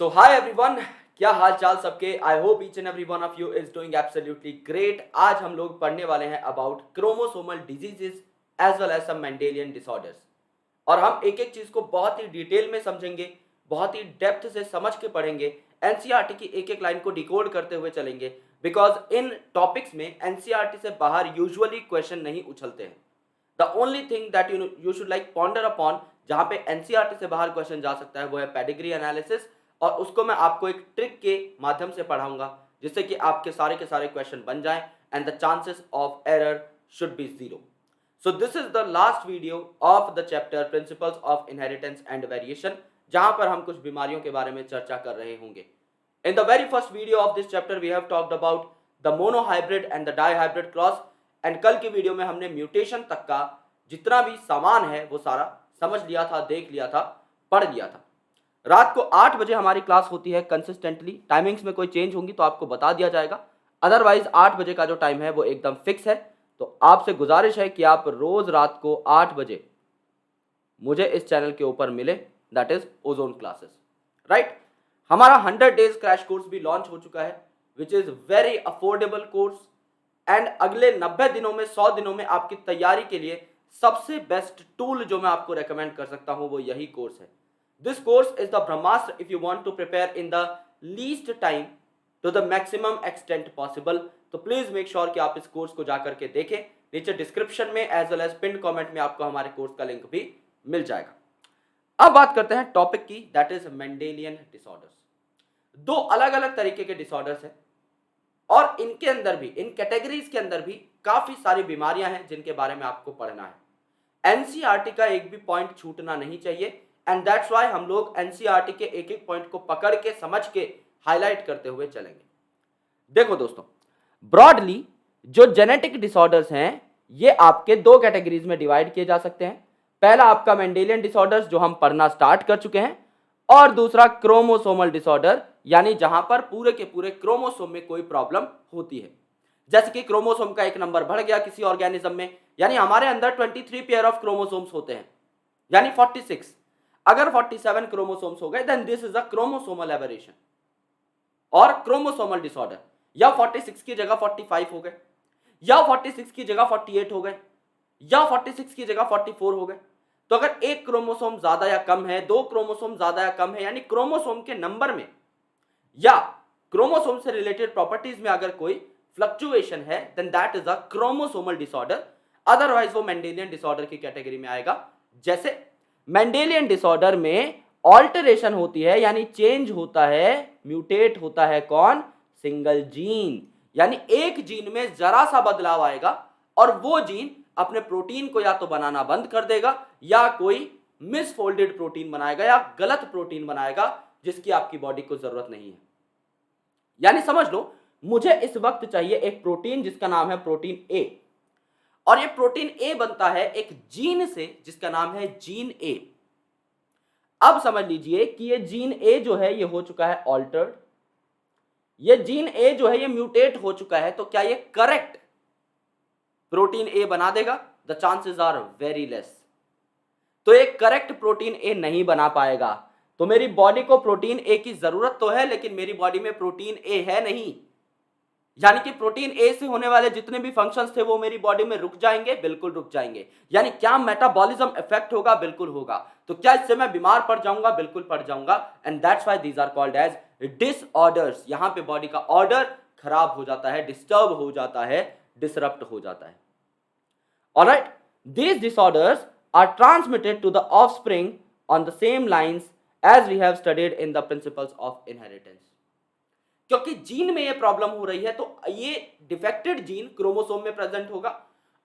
सो hi everyone, क्या हाल चाल सबके। I hope each and every one of you is doing absolutely great. आज हम लोग पढ़ने वाले हैं about chromosomal diseases as well as some Mendelian disorders. और हम एक एक चीज को बहुत ही डिटेल में समझेंगे, बहुत ही डेप्थ से समझ के पढ़ेंगे, एनसीईआरटी की एक एक लाइन को डिकोड करते हुए चलेंगे। बिकॉज इन टॉपिक्स में एनसीईआरटी से बाहर यूजुअली क्वेश्चन नहीं उछलते हैं। The only thing that you should like ponder upon, जहां पे एनसीईआरटी से बाहर क्वेश्चन जा सकता है, वो है पेडिग्री एनालिसिस। और उसको मैं आपको एक ट्रिक के माध्यम से पढ़ाऊंगा जिससे कि आपके सारे क्वेश्चन बन जाएं and the chances of error should be zero. So this is the last video of the chapter principles of inheritance and variation, जहां पर हम कुछ बीमारियों के बारे में चर्चा कर रहे होंगे। In the very first video of this chapter we have talked about the monohybrid and the dihybrid cross, and कल की वीडियो में हमने म्यूटेशन तक का जितना भी सामान है वो सारा समझ लिया था, देख लिया था, पढ़ लिया था। रात को 8 बजे हमारी क्लास होती है कंसिस्टेंटली। टाइमिंग्स में कोई चेंज होंगी तो आपको बता दिया जाएगा, अदरवाइज 8 बजे का जो टाइम है वो एकदम फिक्स है। तो आपसे गुजारिश है कि आप रोज रात को 8 बजे मुझे इस चैनल के ऊपर मिले, that is ozone classes, right. हमारा 100 डेज क्रैश कोर्स भी लॉन्च हो चुका है, which is very affordable course. And अगले 90 दिनों में, 100 दिनों में आपकी तैयारी के लिए सबसे बेस्ट टूल जो मैं आपको रेकमेंड कर सकता हूं वो यही कोर्स है। This course is the Brahmastra if you want to prepare in the least time to the maximum extent possible. तो प्लीज मेक श्योर कि आप इस कोर्स को जाकर के देखें। नीचे डिस्क्रिप्शन में as well as pin comment में आपको हमारे कोर्स का लिंक भी मिल जाएगा। अब बात करते हैं टॉपिक की, दैट इज मेंडेलियन डिसऑर्डर्स। दो अलग अलग तरीके के डिसऑर्डर्स हैं और इनके अंदर भी, इन कैटेगरीज के अंदर भी काफी सारी बीमारियां हैं जिनके बारे में आपको पढ़ना है। एनसीईआरटी का एक भी पॉइंट छूटना नहीं चाहिए, एंड दैट्स व्हाई हम लोग एनसीईआरटी के एक एक पॉइंट को पकड़ के, समझ के, हाईलाइट करते हुए चलेंगे। देखो दोस्तों, ब्रॉडली जो जेनेटिक डिसऑर्डर्स हैं ये आपके दो कैटेगरीज में डिवाइड किए जा सकते हैं। पहला आपका मेंडेलियन डिसऑर्डर्स जो हम पढ़ना स्टार्ट कर चुके हैं, और दूसरा क्रोमोसोमल डिसऑर्डर, यानी जहां पर पूरे के पूरे क्रोमोसोम में कोई प्रॉब्लम होती है। जैसे कि क्रोमोसोम का एक नंबर बढ़ गया किसी ऑर्गेनिज्म में, यानी हमारे अंदर 23 पेयर ऑफ क्रोमोसोम्स होते हैं, यानी 46। अगर 47 क्रोमोसोम्स हो गए then this is a chromosomal aberration और क्रोमोसोमल डिसऑर्डर। या 46 की जगह 45 हो गए, या 46 की जगह 48 हो गए, या 46 की जगह 44 हो गए। तो अगर एक क्रोमोसोम ज्यादा या कम है, दो क्रोमोसोम ज्यादा या कम है, यानी क्रोमोसोम के नंबर में या क्रोमोसोम से रिलेटेड प्रॉपर्टीज में अगर कोई फ्लक्चुएशन है then that is a chromosomal disorder. Otherwise वो मेंडेलियन डिसऑर्डर की कैटेगरी में आएगा। जैसे मेंडेलियन डिसऑर्डर में ऑल्टरेशन होती है, यानी चेंज होता है, म्यूटेट होता है कौन? Single gene. यानी एक जीन में जरा सा बदलाव आएगा और वो जीन अपने प्रोटीन को या तो बनाना बंद कर देगा या कोई मिसफोल्डेड प्रोटीन बनाएगा या गलत प्रोटीन बनाएगा जिसकी आपकी बॉडी को जरूरत नहीं है। यानी समझ लो, मुझे इस वक्त चाहिए एक प्रोटीन जिसका नाम है प्रोटीन ए, और ये प्रोटीन ए बनता है एक जीन से जिसका नाम है जीन ए। अब समझ लीजिए कि ये जीन ए जो है ये हो चुका है ऑल्टर्ड, ये जीन ए जो है ये म्यूटेट हो चुका है। तो क्या ये करेक्ट प्रोटीन ए बना देगा? The chances are very less. तो एक करेक्ट प्रोटीन ए नहीं बना पाएगा। तो मेरी बॉडी को प्रोटीन ए की जरूरत तो है, लेकिन मेरी बॉडी में प्रोटीन ए है नहीं। यानी कि प्रोटीन ए से होने वाले जितने भी फंक्शंस थे वो मेरी बॉडी में रुक जाएंगे, बिल्कुल रुक जाएंगे। यानी क्या मेटाबॉलिज्म इफेक्ट होगा? बिल्कुल होगा। तो क्या इससे मैं बीमार पड़ जाऊंगा? बिल्कुल पड़ जाऊंगा। And that's why these are called as disorders. यहां पे बॉडी का ऑर्डर खराब हो जाता है, डिस्टर्ब हो जाता है, डिसरप्ट हो जाता है। Alright, these disorders are transmitted to the offspring on the same lines as we have studied in the principles of inheritance। क्योंकि जीन में ये प्रॉब्लम हो रही है तो ये डिफेक्टेड जीन क्रोमोसोम में प्रेजेंट होगा,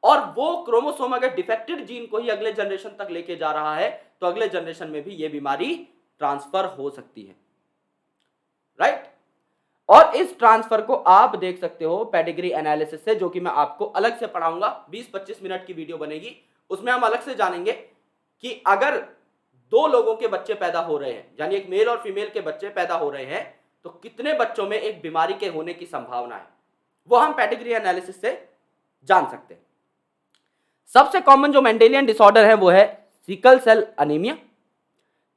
और वो क्रोमोसोम अगर डिफेक्टेड जीन को ही अगले जनरेशन तक लेके जा रहा है तो अगले जनरेशन में भी ये बीमारी ट्रांसफर हो सकती है, राइट। और इस ट्रांसफर को आप देख सकते हो पेडिग्री एनालिसिस से, जो कि मैं आपको अलग से पढ़ाऊंगा। 20-25 मिनट की वीडियो बनेगी, उसमें हम अलग से जानेंगे कि अगर दो लोगों के बच्चे पैदा हो रहे हैं, यानी एक मेल और फीमेल के बच्चे पैदा हो रहे हैं, तो कितने बच्चों में एक बीमारी के होने की संभावना है, वो हम पेडिग्री एनालिसिस से जान सकते हैं। सबसे कॉमन जो मेंडेलियन डिसऑर्डर है वो है sickle cell anaemia,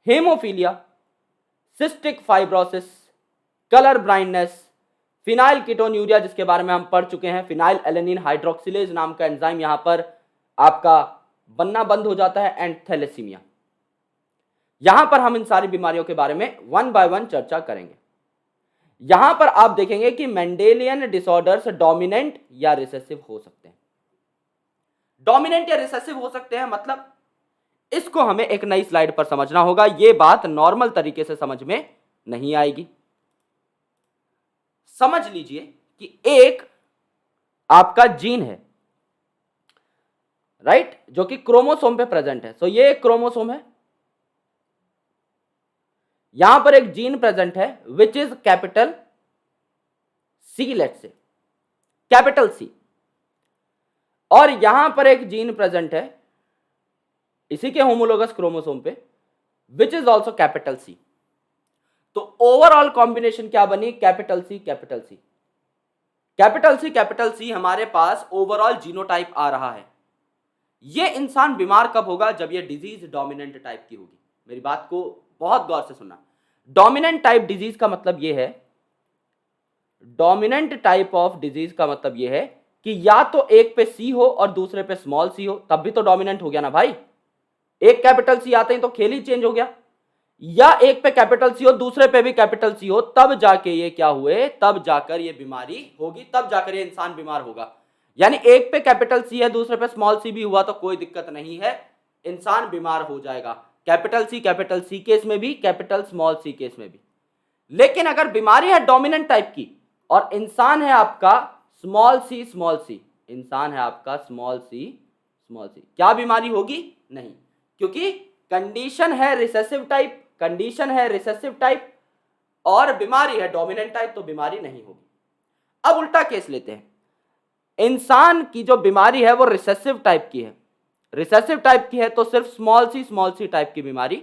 haemophilia, cystic fibrosis, colour blindness, phenylketonuria जिसके बारे में हम पढ़ चुके हैं, फिनाइल एलेनिन हाइड्रोक्सिलेज नाम का एंजाइम यहां पर आपका बनना बंद हो जाता है, एंड थैलेसीमिया। यहां पर हम इन सारी बीमारियों के बारे में वन बाय वन चर्चा करेंगे। यहां पर आप देखेंगे कि मेंडेलियन डिसऑर्डर्स डोमिनेंट या रिसेसिव हो सकते हैं। डोमिनेंट या रिसेसिव हो सकते हैं मतलब इसको हमें एक नई स्लाइड पर समझना होगा, यह बात नॉर्मल तरीके से समझ में नहीं आएगी। समझ लीजिए कि एक आपका जीन है, राइट, जो कि क्रोमोसोम पे प्रेजेंट है। सो ये एक क्रोमोसोम है, यहां पर एक जीन प्रेजेंट है which is capital C, let's say capital C, और यहां पर एक जीन प्रेजेंट है इसी के होमोलोगस क्रोमोसोम पे which is also capital C. तो ओवरऑल कॉम्बिनेशन क्या बनी? Capital C capital C capital C capital C. हमारे पास ओवरऑल जीनोटाइप आ रहा है। यह इंसान बीमार कब होगा? जब यह डिजीज डोमिनेंट टाइप की होगी। मेरी बात को बहुत गौर से सुनना। डोमिनेंट टाइप डिजीज का मतलब यह है, डोमिनेंट टाइप ऑफ डिजीज का मतलब यह है कि या तो एक पे सी हो और दूसरे पे स्मॉल सी हो, तब भी तो डोमिनेंट हो गया ना भाई। एक कैपिटल सी आते ही तो खेल ही चेंज हो गया। या एक पे कैपिटल सी हो दूसरे पे भी कैपिटल सी हो, तब जाके ये क्या हुए, तब जाकर ये बीमारी होगी, तब जाकर ये इंसान बीमार होगा। यानी एक पे कैपिटल सी है दूसरे पे स्मॉल सी भी हुआ तो कोई दिक्कत नहीं है, इंसान बीमार हो जाएगा। कैपिटल सी केस में भी, कैपिटल स्मॉल सी केस में भी। लेकिन अगर बीमारी है डोमिनेंट टाइप की और इंसान है आपका स्मॉल सी, इंसान है आपका स्मॉल सी, क्या बीमारी होगी? नहीं, क्योंकि कंडीशन है रिसेसिव टाइप, कंडीशन है रिसेसिव टाइप और बीमारी है डोमिनेंट टाइप, तो बीमारी नहीं होगी। अब उल्टा केस लेते हैं, इंसान की जो बीमारी है वो रिसेसिव टाइप की है, रिसेसिव टाइप की है तो सिर्फ स्मॉल सी टाइप की बीमारी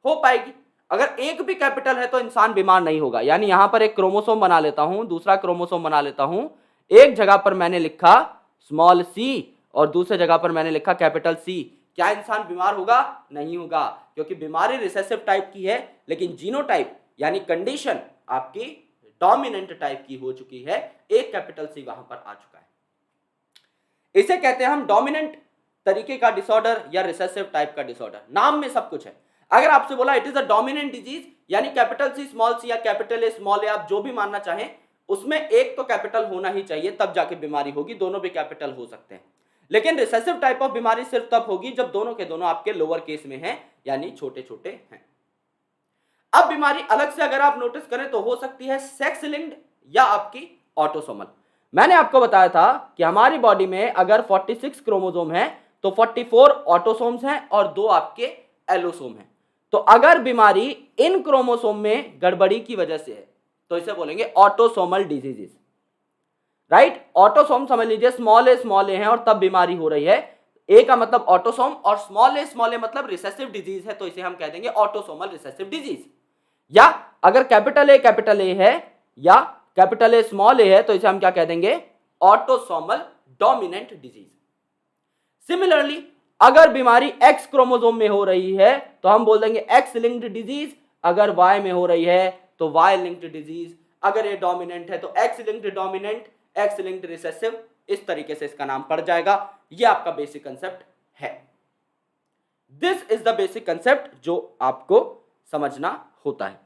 हो पाएगी। अगर एक भी कैपिटल है तो इंसान बीमार नहीं होगा। यानी यहां पर एक क्रोमोसोम बना लेता हूं, दूसरा क्रोमोसोम बना लेता हूं, एक जगह पर मैंने लिखा स्मॉल सी और दूसरे जगह पर मैंने लिखा कैपिटल सी, क्या इंसान बीमार होगा? नहीं होगा, क्योंकि बीमारी रिसेसिव टाइप की है लेकिन जीनोटाइप यानी कंडीशन आपकी डोमिनेंट टाइप की हो चुकी है, एक कैपिटल सी वहां पर आ चुका है। इसे कहते हैं हम डोमिनेंट तरीके का डिसऑर्डर या रिसेसिव टाइप का डिसऑर्डर। नाम में सब कुछ है। अगर आपसे बोला it is a dominant disease, यानी कैपिटल सी स्मॉल सी या कैपिटल ए स्मॉल ए, आप जो भी मानना चाहें, उसमें एक तो कैपिटल होना ही चाहिए, तब जाके बीमारी होगी। दोनों भी कैपिटल हो सकते हैं, लेकिन रिसेसिव टाइप ऑफ बीमारी सिर्फ तब होगी जब दोनों के दोनों आपके लोअर केस में हैं, यानी छोटे छोटे हैं। अब बीमारी अलग से अगर आप नोटिस करें तो हो सकती है सेक्स लिंक्ड या आपकी ऑटोसोमल। मैंने आपको बताया था कि हमारी बॉडी में अगर 46 क्रोमोसोम है तो 44 ऑटोसोम्स हैं और 2 आपके एलोसोम हैं। तो अगर बीमारी इन क्रोमोसोम में गड़बड़ी की वजह से है तो इसे बोलेंगे ऑटोसोमल डिजीजेस, राइट। ऑटोसोम समझ लीजिए स्मॉल ए हैं और तब बीमारी हो रही है। ए का मतलब ऑटोसोम और स्मॉल ए मतलब रिसेसिव डिजीज है, तो इसे हम कह देंगे ऑटोसोमल रिसेसिव डिजीज। या अगर कैपिटल ए है या कैपिटल ए स्मॉल ए है तो इसे हम क्या कह देंगे? Autosomal dominant disease. सिमिलरली अगर बीमारी एक्स क्रोमोसोम में हो रही है तो हम बोल देंगे एक्स लिंक्ड डिजीज, अगर वाई में हो रही है तो वाई लिंक्ड डिजीज, अगर ये डोमिनेंट है तो x linked dominant, x linked recessive, इस तरीके से इसका नाम पड़ जाएगा। ये आपका बेसिक कंसेप्ट है। This is the basic concept जो आपको समझना होता है।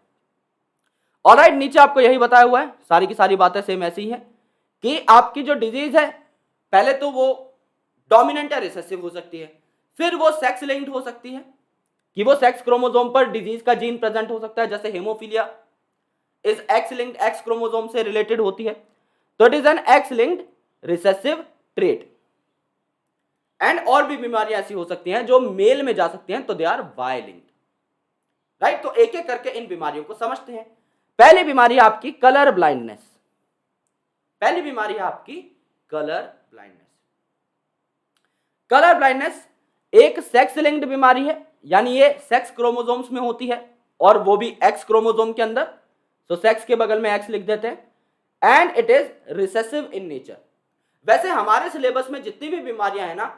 ऑलराइट, नीचे आपको यही बताया हुआ है, सारी की सारी बातें सेम ऐसी ही है कि आपकी जो डिजीज है पहले तो वो डोमिनेंट या रिसेसिव हो सकती है, फिर वो सेक्स लिंक्ड हो सकती है कि वो सेक्स क्रोमोसोम पर डिजीज का जीन प्रेजेंट हो सकता है, जैसे haemophilia is X linked, x chromosome से रिलेटेड होती है, तो it is an x linked recessive trait. And और भी बीमारियां ऐसी हो सकती हैं जो मेल में जा सकती हैं, तो they are Y linked, right. तो एक एक करके इन बीमारियों को समझते हैं। पहली बीमारी है आपकी कलर ब्लाइंडनेस। पहली बीमारी है आपकी कलर ब्लाइंडनेस। कलर ब्लाइंडनेस एक सेक्स लिंक्ड बीमारी है, यानी ये सेक्स क्रोमोसोम्स में होती है और वो भी एक्स क्रोमोसोम के अंदर, तो सेक्स के बगल में एक्स लिख देते हैं। And it is recessive in nature. वैसे हमारे सिलेबस में जितनी भी बीमारियां हैं ना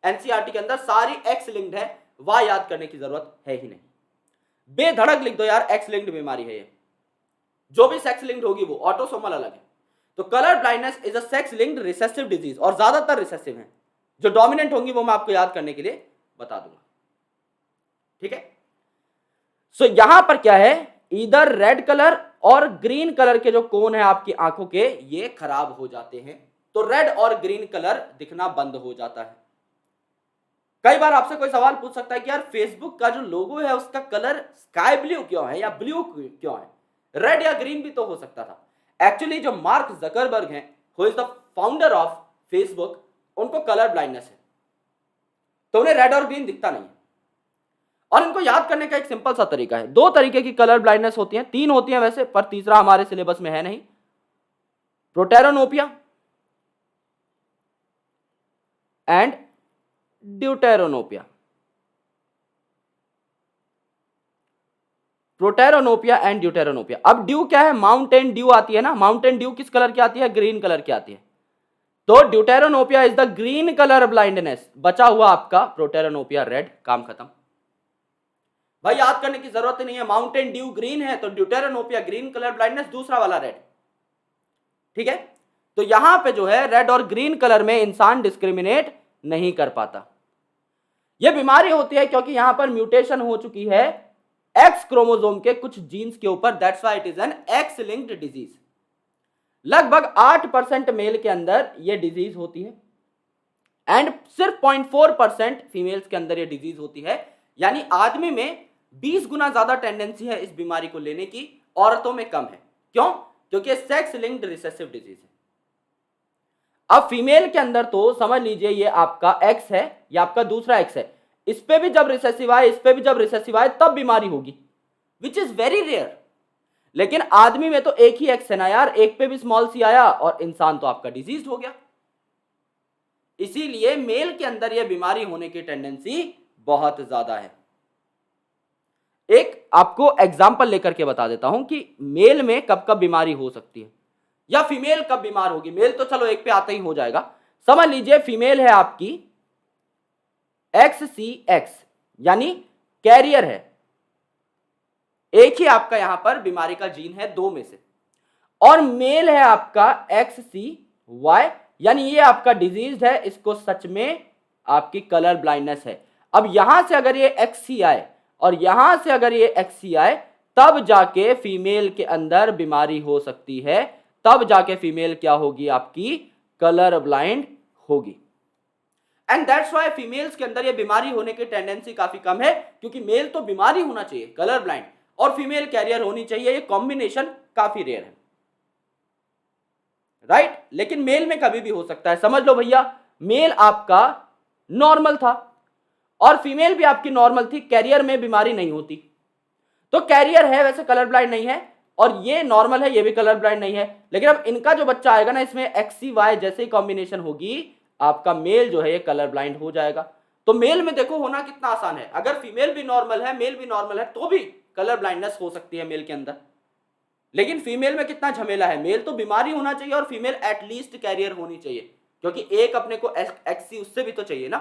एनसीईआरटी के अंदर, सारी एक्स लिंक्ड है, वाई याद करने की जरूरत है ही नहीं। बेधड़क लिख दो यार, एक्स लिंक्ड बीमारी है ये। जो भी सेक्स लिंक्ड होगी वो, ऑटोसोमल अलग है। तो colour blindness is a sex linked recessive disease, और ज्यादातर रिसेसिव है। जो डोमिनेंट होंगी वो मैं आपको याद करने के लिए बता दूंगा, ठीक है। सो यहां पर क्या है, इधर रेड कलर और ग्रीन कलर के जो कोन है आपकी आंखों के, ये खराब हो जाते हैं, तो रेड और ग्रीन कलर दिखना बंद हो जाता है। कई बार आपसे कोई सवाल पूछ सकता है कि यार फेसबुक का जो लोगो है उसका कलर स्काई ब्लू क्यों है या ब्लू क्यों है, रेड या ग्रीन भी तो हो सकता था। एक्चुअली जो मार्क जकरबर्ग हैं, who is the founder of Facebook, उनको कलर ब्लाइंडनेस है, तो उन्हें रेड और ग्रीन दिखता नहीं है। और इनको याद करने का एक सिंपल सा तरीका है। दो तरीके की कलर ब्लाइंडनेस होती है, तीन होती है वैसे, पर तीसरा हमारे सिलेबस में है नहीं। प्रोटेरोनोपिया एंड ड्यूटेरोनोपिया। प्रोटेरोनोपिया एंड ड्यूटेरोनोपिया। अब ड्यू क्या है, माउंटेन ड्यू आती है ना, माउंटेन ड्यू किस कलर की आती है, ग्रीन कलर की आती है। तो deuteranopia is the green colour blindness, बचा हुआ आपका प्रोटेरोनोपिया रेड, काम खत्म। भाई याद करने की जरूरत ही नहीं है, माउंटेन ड्यू ग्रीन है तो ड्यूटेरोनोपिया ग्रीन कलर ब्लाइंडनेस, दूसरा वाला रेड, ठीक है। तो यहां पे जो है रेड और ग्रीन कलर में इंसान डिस्क्रिमिनेट नहीं कर पाता। यह बीमारी होती है क्योंकि यहां पर म्यूटेशन हो चुकी है एक्स क्रोमोसोम के कुछ जीन्स के ऊपर, that's why it is an x linked disease. लगभग 8% मेल के अंदर यह डिजीज होती है एंड सिर्फ 0.4% फीमेल्स के अंदर यह डिजीज होती है। यानी आदमी में 20 गुना ज्यादा टेंडेंसी है इस बीमारी को लेने की, औरतों में कम है। क्यों? क्योंकि सेक्स लिंक्ड रिसेसिव डिजीज है। अब फीमेल के अंदर तो समझ लीजिए ये आपका एक्स है, ये आपका दूसरा एक्स है, इस पे भी जब रिसेसिव आए, इस पे भी जब रिसेसिव आए, तब बीमारी होगी, विच इज वेरी रेयर। लेकिन आदमी में तो एक ही एक्स है ना यार, एक पे भी स्मॉल सी आया और इंसान तो आपका डिजीज हो गया। इसीलिए मेल के अंदर यह बीमारी होने की टेंडेंसी बहुत ज्यादा है। एक आपको एग्जांपल लेकर के बता देता हूं कि मेल में कब कब बीमारी हो सकती है या फीमेल कब बीमार होगी। मेल तो चलो एक पे आता ही हो जाएगा। समझ लीजिए फीमेल है आपकी XCX, यानी कैरियर है, एक ही आपका यहां पर बीमारी का जीन है दो में से, और मेल है आपका XCY, यानी ये आपका डिजीज है, इसको सच में आपकी कलर ब्लाइंडनेस है। अब यहां से अगर ये XC आए और यहां से अगर ये XC आए, तब जाके फीमेल के अंदर बीमारी हो सकती है, तब जाके फीमेल क्या होगी, आपकी कलर ब्लाइंड होगी। एंड दैट्स व्हाई फीमेल्स के अंदर ये बीमारी होने की टेंडेंसी काफी कम है, क्योंकि मेल तो बीमारी होना चाहिए कलर ब्लाइंड और फीमेल कैरियर होनी चाहिए, ये कॉम्बिनेशन काफी रेयर है, राइट। लेकिन मेल में कभी भी हो सकता है। समझ लो भैया, मेल आपका नॉर्मल था और फीमेल भी आपकी नॉर्मल थी, कैरियर में बीमारी नहीं होती, तो कैरियर है वैसे कलर ब्लाइंड नहीं है, और ये नॉर्मल है, ये भी कलर ब्लाइंड नहीं है। लेकिन अब इनका जो बच्चा आएगा ना, इसमें XCY जैसे ही कॉम्बिनेशन होगी, आपका मेल जो है ये कलर ब्लाइंड हो जाएगा। तो मेल में देखो होना कितना आसान है, अगर फीमेल भी नॉर्मल है, मेल भी नॉर्मल है, तो भी कलर ब्लाइंडनेस हो सकती है मेल के अंदर। लेकिन फीमेल में कितना झमेला है, मेल तो बीमारी होना चाहिए और फीमेल एटलीस्ट कैरियर होनी चाहिए, क्योंकि एक अपने को XC उससे भी तो चाहिए ना।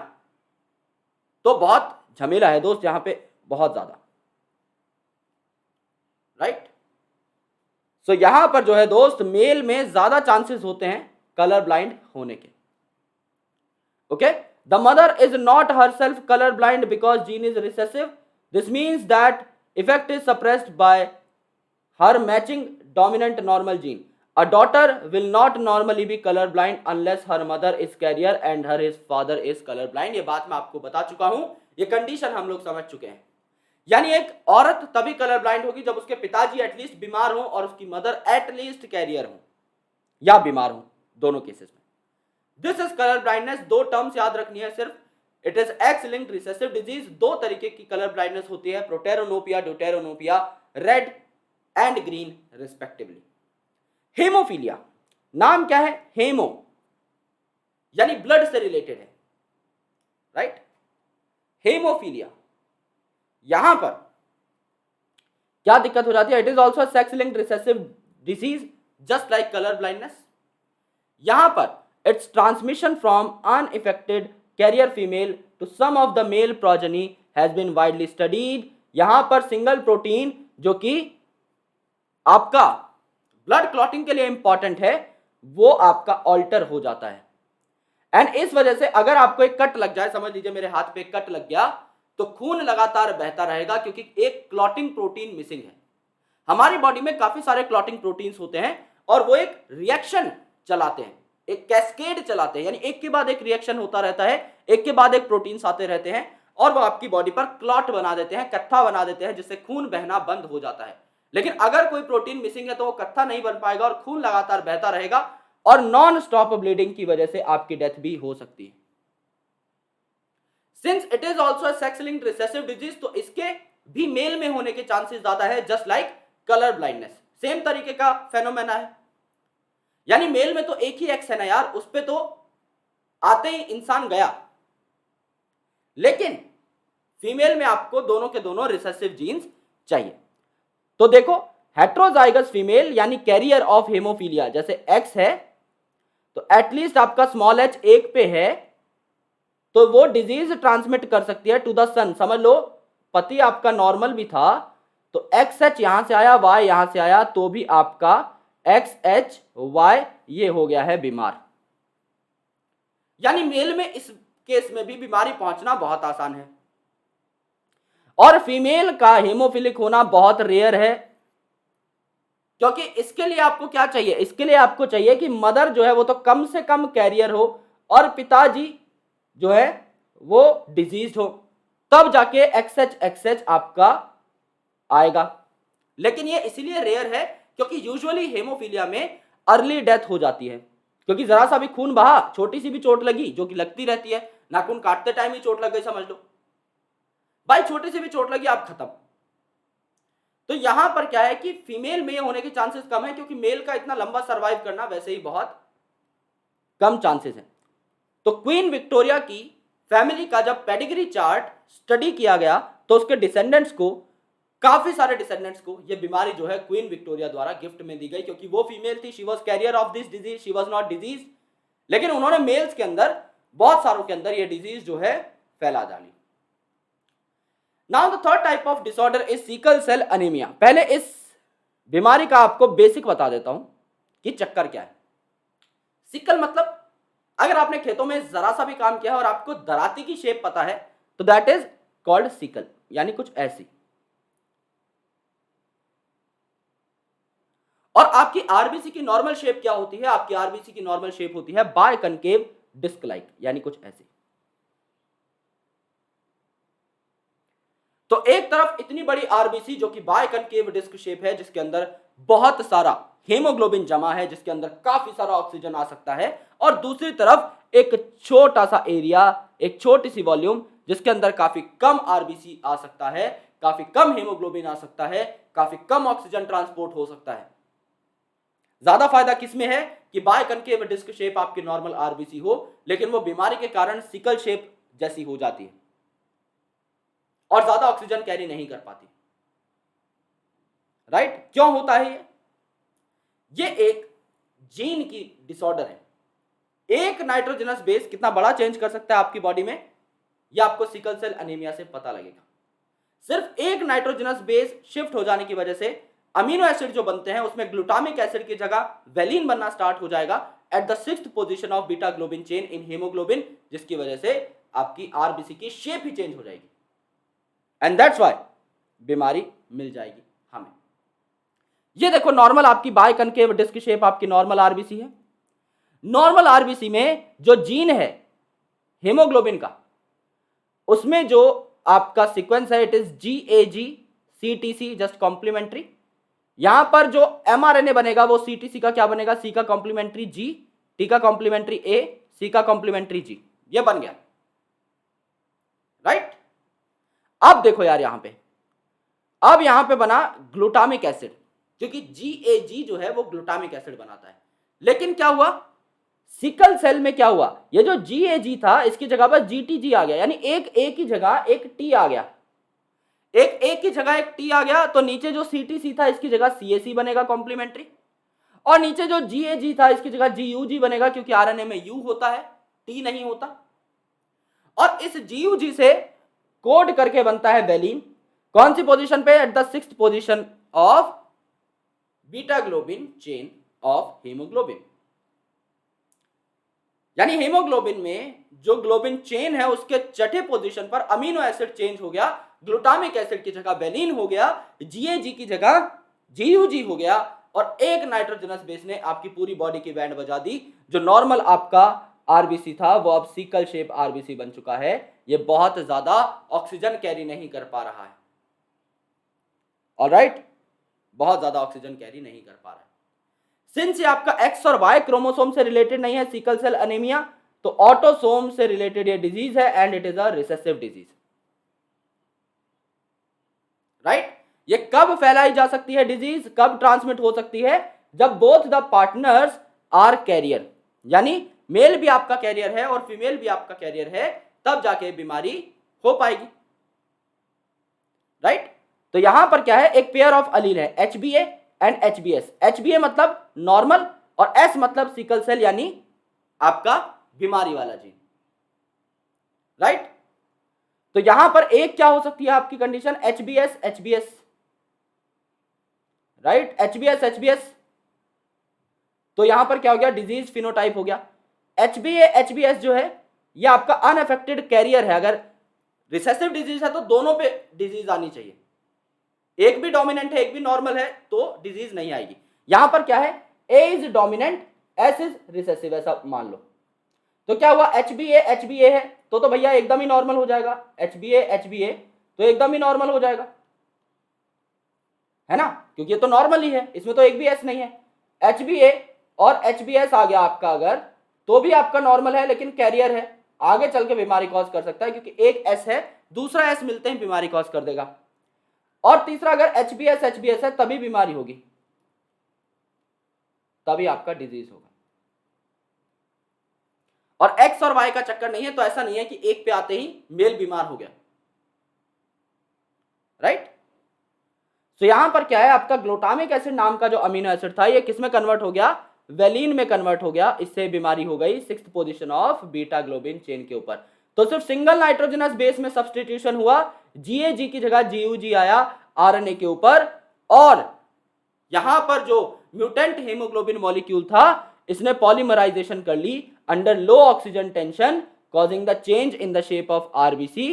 तो बहुत झमेला है दोस्त यहां पे, बहुत ज्यादा, राइट। सो यहां पर जो है दोस्त, मेल में ज्यादा चांसेस होते हैं कलर ब्लाइंड होने के। Okay, the mother is not herself colour blind because gene is recessive, this means that effect is suppressed bye her matching dominant normal gene. A daughter will not normally be color blind unless her mother is carrier and her his father is color blind. ये बात मैं आपको बता चुका हूं, ये condition हम लोग समझ चुके हैं। यानी एक औरत तभी कलर ब्लाइंड होगी जब उसके पिताजी एटलीस्ट बीमार हो और उसकी मदर एटलीस्ट कैरियर हो या बीमार हो, दोनों केसेस में। This is colour blindness. दो टर्म्स याद रखनी है सिर्फ, it is X linked recessive disease. दो तरीके की कलर ब्लाइंडनेस होती है, protanopia, deuteranopia, red and green respectively. Haemophilia, नाम क्या है, हेमो यानी ब्लड से रिलेटेड है, राइट। हेमोफीलिया, यहां पर क्या दिक्कत हो जाती है, it is also sex linked recessive disease just like colour blindness. यहां पर its transmission from unaffected carrier female to some of the male progeny has been widely studied यहां पर सिंगल प्रोटीन जो कि आपका ब्लड क्लॉटिंग के लिए important है वो आपका ऑल्टर हो जाता है। एंड इस वजह से अगर आपको एक कट लग जाए, समझ लीजिए मेरे हाथ पे एक कट लग गया, तो खून लगातार बहता रहेगा क्योंकि एक क्लॉटिंग प्रोटीन मिसिंग है। हमारी बॉडी में काफी सारे क्लॉटिंग प्रोटीन्स होते हैं और वो एक रिएक्शन चलाते हैं, एक कैस्केड चलाते हैं, यानी एक के बाद एक रिएक्शन होता रहता है, एक के बाद एक प्रोटीन्स आते रहते हैं और वो आपकी बॉडी पर क्लॉट बना देते हैं, कत्था बना देते हैं, जिससे खून बहना बंद हो जाता है। लेकिन अगर कोई प्रोटीन मिसिंग है तो वो कत्था नहीं बन पाएगा और खून लगातार बहता रहेगा और नॉन स्टॉप ब्लीडिंग की वजह से आपकी डेथ भी हो सकती है। Since it is also sex linked recessive disease, तो इसके भी मेल में होने के चांसेस ज्यादा है, just like colour blindness. Same तरीके का फेनोमेना है, यानी मेल में तो एक ही एक्स है ना यार, उस पे तो आते ही इंसान गया, लेकिन फीमेल में आपको दोनों के दोनों रिसेसिव जीन्स चाहिए। तो देखो हेट्रोजाइगस फीमेल यानी कैरियर ऑफ हेमोफीलिया, जैसे एक्स है तो एटलीस्ट आपका स्मॉल एच एक पे है तो वो डिजीज ट्रांसमिट कर सकती है टू द सन। समझ लो पति आपका नॉर्मल भी था तो एक्स एच यहां से आया, वाई यहां से आया, तो भी आपका एक्स एच वाई ये हो गया है बीमार। यानी मेल में इस केस में भी बीमारी पहुंचना बहुत आसान है और फीमेल का हेमोफिलिक होना बहुत रेयर है, क्योंकि इसके लिए आपको क्या चाहिए, इसके लिए आपको चाहिए कि मदर जो है वो तो कम से कम कैरियर हो और पिताजी जो है वो डिजीज हो, तब जाके एक्सएच आपका आएगा। लेकिन ये इसीलिए रेयर है क्योंकि यूजुअली हेमोफीलिया में अर्ली डेथ हो जाती है, क्योंकि जरा सा भी खून बहा, छोटी सी भी चोट लगी जो कि लगती रहती है, नाखून काटते टाइम ही चोट लग गई समझ लो भाई, छोटी सी भी चोट लगी आप खत्म। तो यहां पर क्या है कि फीमेल में होने के चांसेस कम है क्योंकि मेल का इतना लंबा सरवाइव करना वैसे ही बहुत कम चांसेस है। तो क्वीन विक्टोरिया की फैमिली का जब पेडिग्री चार्ट स्टडी किया गया तो उसके डिसेंडेंट्स को, काफी सारे डिसेंडेंट्स को ये बीमारी जो है क्वीन विक्टोरिया द्वारा गिफ्ट में दी गई, क्योंकि वो फीमेल थी, she was carrier of this disease, she was not disease, लेकिन उन्होंने मेल्स के अंदर बहुत सारों के अंदर ये डिजीज जो है फैला डाली। Now the third type of disorder is sickle cell anaemia. पहले इस बीमारी का आपको बेसिक बता देता हूं कि चक्कर क्या है। सिकल मतलब अगर आपने खेतों में जरा सा भी काम किया है और आपको दराती की शेप पता है तो दैट इज कॉल्ड सिकल, यानी कुछ ऐसी। और आपकी आरबीसी की नॉर्मल शेप क्या होती है, आपकी आरबीसी की नॉर्मल शेप होती है बाय कनकेव डिस्क लाइक, यानी कुछ ऐसी। तो एक तरफ इतनी बड़ी आरबीसी जो कि बाय कनकेव डिस्क शेप है, जिसके अंदर बहुत सारा हेमोग्लोबिन जमा है, जिसके अंदर काफी सारा ऑक्सीजन आ सकता है, और दूसरी तरफ एक छोटा सा एरिया, एक छोटी सी वॉल्यूम जिसके अंदर काफी कम आरबीसी आ सकता है, काफी कम हेमोग्लोबिन आ सकता है, काफी कम ऑक्सीजन ट्रांसपोर्ट हो सकता है। ज्यादा फायदा किसमें है कि बाय कनकेव डिस्क शेप आपकी नॉर्मल आरबीसी हो, लेकिन वो बीमारी के कारण सिकल शेप जैसी हो जाती है और ज्यादा ऑक्सीजन कैरी नहीं कर पाती। राइट? क्यों होता है ये एक जीन की डिसऑर्डर है। एक नाइट्रोजनस बेस कितना बड़ा चेंज कर सकता है आपकी बॉडी में, यह आपको सिकल सेल अनीमिया से पता लगेगा। सिर्फ एक नाइट्रोजनस बेस शिफ्ट हो जाने की वजह से अमीनो एसिड जो बनते हैं उसमें ग्लूटामिक एसिड की जगह वेलिन बनना स्टार्ट हो जाएगा at the 6th position of beta globin chain in haemoglobin, जिसकी वजह से आपकी आरबीसी की शेप ही चेंज हो जाएगी एंड दैट्स व्हाई बीमारी मिल जाएगी हमें। ये देखो नॉर्मल आपकी बाय कनकेव डिस्क शेप आपकी नॉर्मल आरबीसी है। नॉर्मल आरबीसी में जो जीन है हेमोग्लोबिन का, उसमें जो आपका सीक्वेंस है it is GAG CTC just complementary. यहां पर जो mRNA बनेगा वो CTC का क्या बनेगा, C का कॉम्प्लीमेंट्री G, T का कॉम्प्लीमेंट्री A, C का कॉम्प्लीमेंट्री G, ये बन गया। राइट? अब देखो यार यहां पे, अब यहां पे बना ग्लूटामिक एसिड, क्योंकि GAG जो है वो ग्लूटामिक एसिड बनाता है। लेकिन क्या हुआ सिकल सेल में, क्या हुआ, ये जो GAG था इसकी जगह पर GTG आ गया, यानी एक A की जगह एक T आ गया, एक A की जगह एक T आ गया, तो नीचे जो CTC था इसकी जगह CAC बनेगा कॉम्प्लीमेंट्री, और नीचे जो GAG था इसकी जगह GUG बनेगा, क्योंकि RNA में U होता है T नहीं होता। और इस GUG से कोड करके बनता है वेलिन, कौन सी पोजीशन पे? At the 6th position of beta globin chain of haemoglobin. यानी हीमोग्लोबिन में जो ग्लोबिन चेन है उसके छठे पोजीशन पर अमीनो एसिड चेंज हो गया, ग्लूटामिक एसिड की जगह वेलिन हो गया, जीएजी की जगह जीयूजी हो गया, और एक नाइट्रोजनस बेस ने आपकी पूरी बॉडी की बैंड बजा दी। जो नॉर्मल आपका आरबीसी था वो अब सिकल शेप आरबीसी बन चुका है। ये बहुत ज्यादा ऑक्सीजन कैरी नहीं कर पा रहा है। ऑलराइट, बहुत ज्यादा ऑक्सीजन कैरी नहीं कर पा रहा है। सिंस ये आपका एक्स और वाई क्रोमोसोम से रिलेटेड नहीं है सिकल सेल अनीमिया, तो ऑटोसोम से रिलेटेड ये डिजीज है and it is a recessive disease. Right, ये कब फैलाई जा सकती है डिजीज, कब ट्रांसमिट हो सकती है? जब both the partners are carrier, यानी मेल भी आपका कैरियर है और फीमेल भी आपका कैरियर है, तब जाके बीमारी हो पाएगी। राइट, तो यहां पर क्या है, एक पेयर ऑफ अलील है HBA एंड HBS। HBA मतलब नॉर्मल और S मतलब सिकल सेल यानी आपका बीमारी वाला जीन। राइट, तो यहां पर एक क्या हो सकती है आपकी condition, HBS HBS। Right, HBS HBS, तो यहां पर क्या हो गया, डिजीज फिनोटाइप हो गया। HBA HBS जो है ये आपका अनअफेक्टेड कैरियर है। अगर रिसेसिव डिजीज है तो दोनों पे डिजीज आनी चाहिए, एक भी डोमिनेंट है एक भी नॉर्मल है तो डिजीज नहीं आएगी। यहां पर क्या है, A is dominant S is recessive, ऐसा मान लो। तो क्या हुआ, HBA HBA है तो भैया एकदम ही नॉर्मल हो जाएगा। HBA HBA तो एकदम ही नॉर्मल हो जाएगा, है ना, क्योंकि ये तो नॉर्मल ही है, इसमें तो एक भी S नहीं है। HBA और HBS आ गया आपका अगर, तो भी आपका नॉर्मल है लेकिन कैरियर है, आगे चल के बीमारी कॉज कर सकता है, क्योंकि एक S है दूसरा S मिलते ही बीमारी कॉज कर देगा। और तीसरा अगर HBS HBS है तभी बीमारी होगी, तभी आपका डिजीज होगा। और X और Y का चक्कर नहीं है, तो ऐसा नहीं है कि एक पे आते ही मेल बीमार हो गया। राइट, तो यहां पर क्या है, आपका ग्लूटामिक एसिड नाम का जो अमीनो एसिड था ये किसमें कन्वर्ट हो गया, वेलिन में कन्वर्ट हो गया। इससे बीमारी हो गई 6th position of beta globin chain के ऊपर। तो सिर्फ सिंगल नाइट्रोजनस बेस में सब्सटीट्यूशन हुआ, जीएजी की जगह जीयूजी आया आरएनए के ऊपर, और यहां पर जो म्यूटेंट हेमोग्लोबिन मॉलिक्यूल था इसने पॉलीमराइजेशन कर ली under low oxygen tension, causing the change in the shape of RBC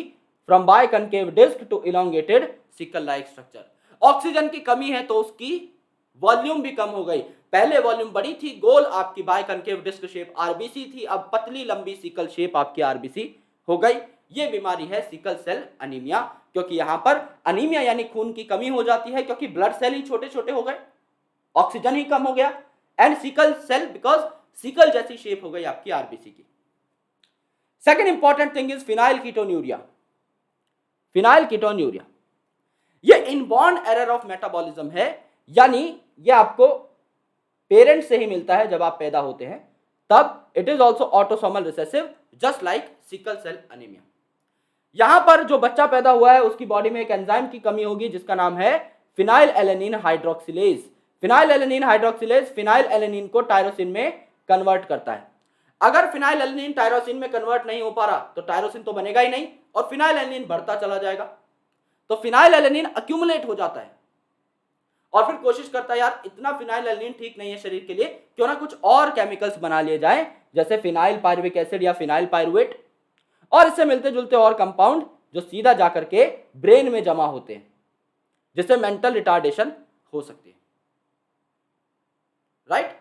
from biconcave disc to elongated sickle like structure। Oxygen की कमी है तो उसकी वॉल्यूम भी कम हो गई। पहले वॉल्यूम बड़ी थी, गोल आपकी बाइकनकेव डिस्क शेप आरबीसी थी, अब पतली लंबी सिकल शेप आपकी आरबीसी हो गई। ये बीमारी है सिकल सेल अनीमिया, क्योंकि यहां पर अनीमिया यानी खून की कमी हो जाती है, क्योंकि ब्लड सेल ही छोटे छोटे हो गए, ऑक्सीजन ही कम हो गया, and sickle cell because sickle जैसी शेप हो गई आपकी आरबीसी की। Second important thing is phenylketonuria. Phenylketonuria ये इनबॉर्न एरर ऑफ मेटाबॉलिज्म है, यानी ये आपको पेरेंट से ही मिलता है जब आप पैदा होते हैं, तब it is also autosomal recessive just like sickle cell anaemia. यहां पर जो बच्चा पैदा हुआ है उसकी बॉडी में एक एंजाइम की कमी होगी जिसका नाम है phenyl alanine hydroxylase. Phenyl alanine hydroxylase phenyl alanine को टायरोसिन में कन्वर्ट करता है। अगर फिनाइल एलेनिन टायरोसिन में कन्वर्ट नहीं हो पा रहा तो टायरोसिन तो बनेगा ही नहीं और फिनाइल एलेनिन बढ़ता चला जाएगा, तो फिनाइल एलेनिन अक्यूमुलेट हो जाता है और फिर कोशिश करता है यार इतना फिनाइल एलेनिन ठीक नहीं है शरीर के लिए, क्यों ना कुछ और केमिकल्स बना लिए जाए जैसे फिनाइल पायरुविक एसिड या फिनाइल पायरुवेट, और इससे मिलते जुलते और कंपाउंड जो सीधा जाकर के ब्रेन में जमा होते हैं जिससे मेंटल रिटार्डेशन हो सकती है। राइट,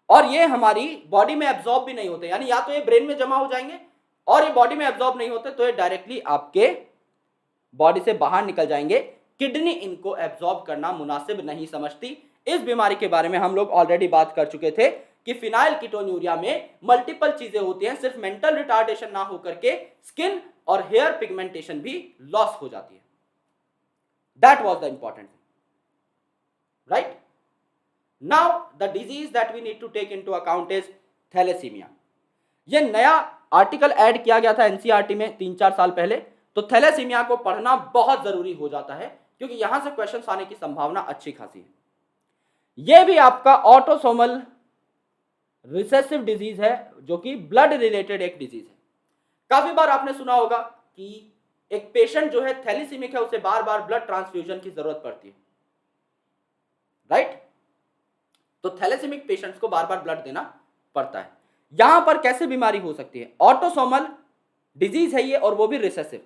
और ये हमारी बॉडी में एब्जॉर्ब भी नहीं होते, यानी या तो ये ब्रेन में जमा हो जाएंगे और ये बॉडी में एब्जॉर्ब नहीं होते तो ये डायरेक्टली आपके बॉडी से बाहर निकल जाएंगे। किडनी इनको एब्जॉर्ब करना मुनासिब नहीं समझती। इस बीमारी के बारे में हम लोग ऑलरेडी बात कर चुके थे कि फिनाइल कीटोन्यूरिया में मल्टीपल चीजें होती हैं, सिर्फ मेंटल रिटार्डेशन ना होकर के स्किन और हेयर पिगमेंटेशन भी लॉस हो जाती है। That was the important thing. Right, now the disease that we need to take into account is thalassaemia. ये नया आर्टिकल ऐड किया गया था एनसीईआरटी में 3-4 साल पहले, तो थैलेसीमिया को पढ़ना बहुत जरूरी हो जाता है क्योंकि यहां से क्वेश्चंस आने की संभावना अच्छी खासी है। यह भी आपका ऑटोसोमल रिसेसिव डिजीज है जो कि ब्लड रिलेटेड एक डिजीज है। काफी बार आपने सुना होगा कि एक पेशेंट जो है थैलेसीमिक है उसे बार बार ब्लड ट्रांसफ्यूजन की जरूरत पड़ती है, राइट। तो थैलेसीमिक पेशेंट्स को बार बार ब्लड देना पड़ता है। यहां पर कैसे बीमारी हो सकती है? ऑटोसोमल डिजीज है ये, और वो भी रिसेसिव,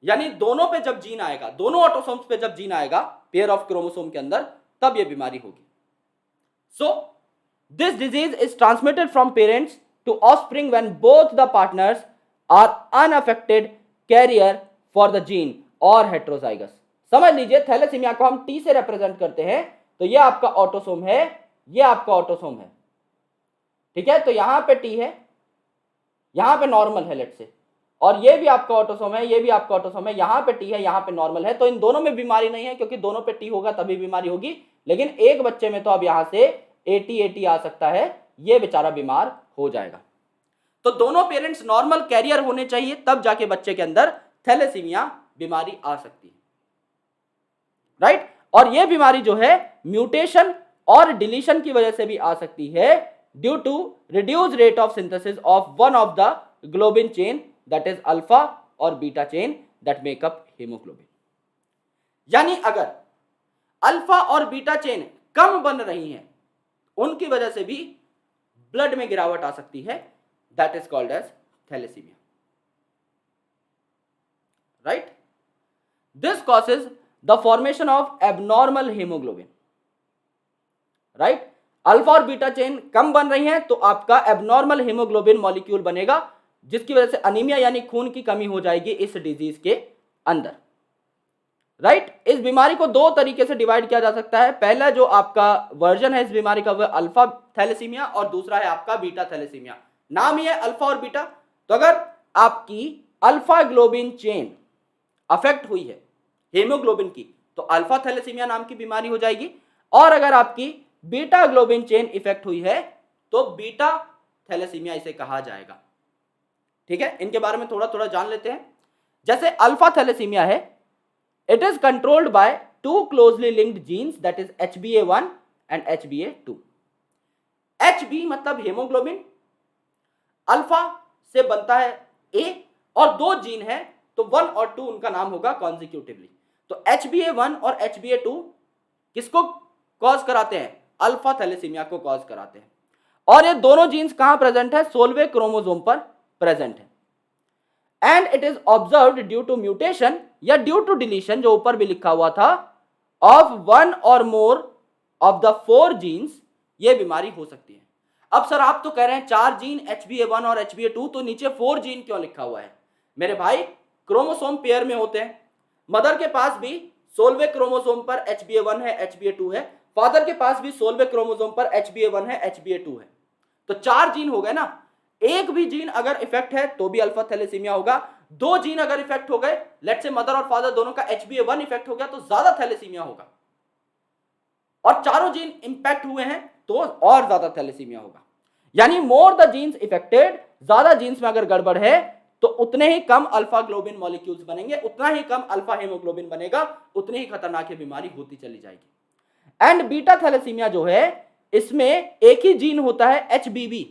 यानी दोनों पे जब जीन आएगा, दोनों ऑटोसोम्स पे जब जीन आएगा पेयर ऑफ क्रोमोसोम के अंदर, तब ये बीमारी होगी। So this disease is transmitted from parents to offspring when both the partners are unaffected carrier for the gene और हेट्रोजाइगस। समझ लीजिए थैलेसीमिया को हम टी से रिप्रेजेंट करते हैं, तो ये आपका ऑटोसोम है, ये आपका ऑटोसोम है, ठीक है। तो यहां पे टी है, यहां पे नॉर्मल है लेट से, और ये भी आपका ऑटोसोम है, ये भी आपका ऑटोसोम है, यहां पे टी है, यहां पे नॉर्मल है। तो इन दोनों में बीमारी नहीं है, क्योंकि दोनों पे टी होगा तभी बीमारी होगी। लेकिन एक बच्चे में तो अब यहां से 80-80 आ सकता है, ये बेचारा बीमार हो जाएगा। तो दोनों पेरेंट्स नॉर्मल कैरियर होने चाहिए, तब जाके बच्चे के अंदर थैलेसीमिया बीमारी आ सकती है, राइट। और ये बीमारी जो है म्यूटेशन और डिलीशन की वजह से भी आ सकती है, due to reduce rate of synthesis of one of the globin chain, that is alpha और beta chain that make up haemoglobin. यानी अगर अल्फा और बीटा चेन कम बन रही हैं, उनकी वजह से भी ब्लड में गिरावट आ सकती है, that is called as thalassaemia, right. This causes the formation of abnormal haemoglobin, right. Alpha और बीटा चेन कम बन रही हैं तो आपका एबनॉर्मल हीमोग्लोबिन मॉलिक्यूल बनेगा, जिसकी वजह से अनीमिया यानी खून की कमी हो जाएगी इस डिजीज के अंदर, राइट। इस बीमारी को दो तरीके से डिवाइड किया जा सकता है। पहला जो आपका वर्जन है इस बीमारी का वह अल्फा थैलेसीमिया, और दूसरा है आपका बीटा थैलेसीमिया। नाम ही है अल्फा और बीटा। तो अगर आपकी अल्फा ग्लोबिन चेन अफेक्ट हुई है हीमोग्लोबिन की, तो अल्फा थैलेसीमिया नाम की बीमारी हो जाएगी, और अगर आपकी बीटा ग्लोबिन चेन इफेक्ट हुई है तो बीटा थैलेसीमिया इसे कहा जाएगा, ठीक है। इनके बारे में थोड़ा थोड़ा जान लेते हैं। जैसे अल्फा थैलेसीमिया है, it is controlled by two closely linked genes, that is HbA1 and HbA2। Hb मतलब हीमोग्लोबिन, अल्फा से बनता है A, और दो जीन है तो 1 और 2 उनका नाम होगा कॉन्जिक्यूटिवली। तो HbA1 और HbA2 किसको कॉज कराते हैं? अल्फा थैलेसीमिया को कॉज कराते हैं। और ये दोनों जीन्स कहां प्रेजेंट है? 16वें क्रोमोसोम पर प्रेजेंट है। And it is observed due to mutation या ड्यू टू डिलीशन, जो ऊपर भी लिखा हुआ था, ऑफ 1 और मोर ऑफ द 4 जीन्स, ये बीमारी हो सकती है। अब सर आप तो कह रहे हैं 4 जीन HbA1 और HbA2, तो नीचे 4 जीन क्यों लिखा हुआ है? मेरे भाई क्रोमोसोम पेयर में होते हैं, मदर के पास भी 16वें क्रोमोसोम पर HbA1 है, HbA2 है, फादर के पास भी 16वें क्रोमोसोम पर HbA1 है, HbA2 है। तो 4 जीन हो गए ना। एक भी जीन अगर इफेक्ट है तो भी अल्फा थैलेसीमिया होगा, 2 जीन अगर इफेक्ट हो गए, लेट्स से मदर और फादर दोनों का HbA1 इफेक्ट हो गया, तो ज्यादा थैलेसीमिया होगा, और चारों जीन इंपैक्ट हुए हैं तो और ज्यादा थैलेसीमिया होगा। यानी मोर द जीन्स इफेक्टेड, ज्यादा जीन्स में अगर गड़बड़ है तो उतने ही कम अल्फा ग्लोबिन मॉलिक्यूल्स बनेंगे, उतना ही कम अल्फा हीमोग्लोबिन बनेगा, उतनी ही खतरनाक बीमारी होती चली जाएगी। एंड बीटा थैलेसीमिया जो है, इसमें एक ही जीन होता है HBB,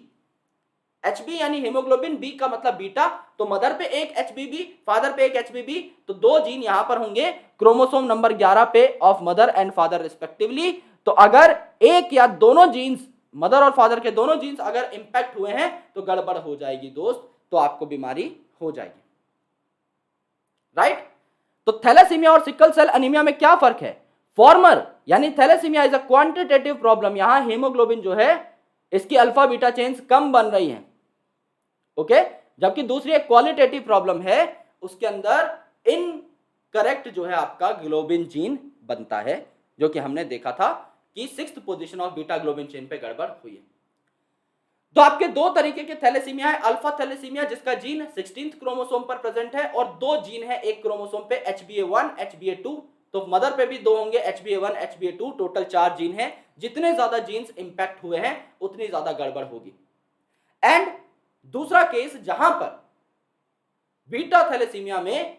HB यानी हीमोग्लोबिन, B का मतलब बीटा, तो मदर पे एक HBB, फादर पे एक HBB, तो 2 जीन यहां पर होंगे क्रोमोसोम नंबर 11 पे of mother and father respectively. तो अगर एक या दोनों जीन्स, मदर और फादर के दोनों जीन्स अगर इंपैक्ट हुए हैं तो गड़बड़ हो जाएगी दोस्त, तो आपको बीमारी हो जाएगी, राइट। तो थैलेसीमिया और सिकल सेल एनीमिया में क्या फर्क है? फॉर्मर यानी thalassaemia is a quantitative problem, यहां हीमोग्लोबिन जो है इसकी अल्फा बीटा चेन्स कम बन रही हैं, ओके। जबकि दूसरी एक क्वालिटेटिव प्रॉब्लम है, उसके अंदर इनकरेक्ट जो है आपका ग्लोबिन जीन बनता है, जो कि हमने देखा था कि 6th position of beta globin chain पे गड़बड़ हुई है। तो आपके दो तरीके के थैलेसीमिया है, अल्फा थैलेसीमिया जिसका जीन 16th क्रोमोसोम पर प्रेजेंट है, और 2 जीन है एक क्रोमोसोम पे HbA1 HbA2, तो मदर पे भी 2 होंगे HbA1 HbA2, टोटल 4 जीन है। जितने ज्यादा जीन्स इंपैक्ट हुए हैं उतनी ज्यादा गड़बड़ होगी। एंड दूसरा केस जहां पर बीटा थैलेसीमिया में